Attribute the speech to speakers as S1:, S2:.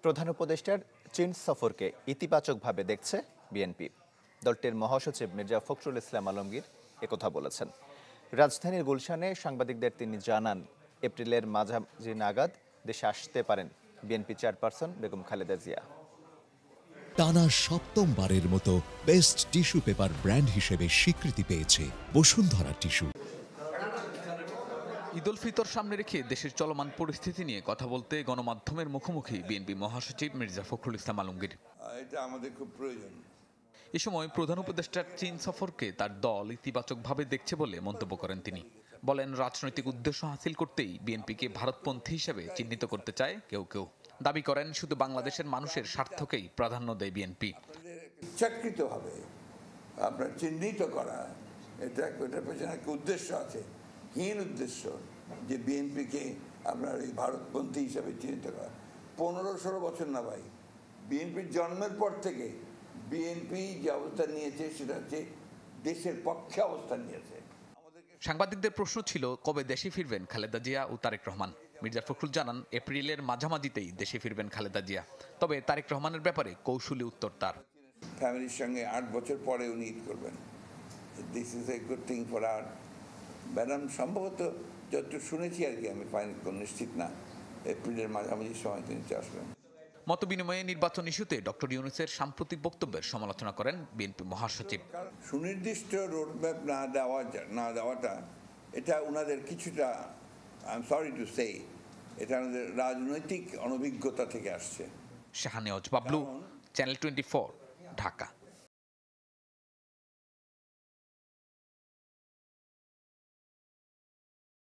S1: প্রধান উপদেষ্টার চীন সফরকে ইতিবাচকভাবে দেখছে বিএনপি। দলটির মহাসচিব মির্জা ফখরুল ইসলাম আলমগীর একথা বলেছেন। রাজধানীর গুলশানে সাংবাদিকদের তিনি জানান, এপ্রিলের মাঝামাঝি নাগাদ দেশে আসতে পারেন বিএনপি চেয়ারপারসন বেগম খালেদা জিয়া।
S2: টানা সপ্তমবারের মতো বেস্ট টিস্যু পেপার ব্র্যান্ড হিসেবে স্বীকৃতি পেয়েছে বসুন্ধরা টিস্যু।
S3: ঈদ উল ফিতর সামনে রেখে দেশের চলমান পরিস্থিতি নিয়ে কথা বলতে গণমাধ্যমের মুখোমুখি বিএনপি মহাসচিব মির্জা ফখরুল ইসলাম আলমগীর।
S4: এটা আমাদের খুব প্রয়োজন।
S3: এ সময় প্রধান উপদেষ্টার চীন সফরকে তার দল ইতিবাচকভাবে দেখছে বলে মন্তব্য করেন তিনি। বলেন, রাজনৈতিক উদ্দেশ্য হাসিল করতেই বিএনপিকে ভারতপন্থী হিসেবে চিহ্নিত করতে চায় কেউ কেউ। দাবি করেন, শুধু বাংলাদেশের মানুষের স্বার্থকেই প্রাধান্য দেয় বিএনপি।
S4: ইচ্ছাকৃতভাবে আপনার চিহ্নিত করা, এটার পেছনে একটা উদ্দেশ্য আছে, হীন উদ্দেশ্য, যে বিএনপিকে আপনার এই ভারতপন্থী হিসাবে চিহ্নিত করা। 15-16 বছর না ভাই, বিএনপির জন্মের পর থেকে বিএনপি যে অবস্থান নিয়েছে সেটা হচ্ছে দেশের পক্ষে অবস্থান নিয়েছে।
S3: সাংবাদিকদের প্রশ্ন ছিল, কবে দেশে ফিরবেন খালেদা জিয়া ও তারেক রহমান? মির্জা ফখরুল জানান, এপ্রিলের মাঝামাঝিতেই দেশে ফিরবেন খালেদা জিয়া। তবে তারেক রহমানের ব্যাপারে কৌশলী উত্তর তার।
S4: ফ্যামিলির সঙ্গে 8 বছর পরে উনি ঈদ করবেন। This is a good thing for our madam. সম্ভবত যতটুকু শুনেছি আর কি, আমি ফাইনাল কোনো নিশ্চিত না, এপ্রিলের মাঝামাঝি সময় তিনি আসবেন।
S3: মতবিনিময়ে নির্বাচন ইস্যুতে ডক্টর ইউনূসের সাম্প্রতিক বক্তব্যের সমালোচনা করেন বিএনপি মহাসচিব।
S4: সুনির্দিষ্ট রোডম্যাপ না দেওয়াটা, এটা ওনাদের কিছুটা, I am sorry to say, এটা আমাদের রাজনৈতিক অনভিজ্ঞতা থেকে আসছে।
S3: শাহানেওয়াজ বাবলু, চ্যানেল 24, ঢাকা।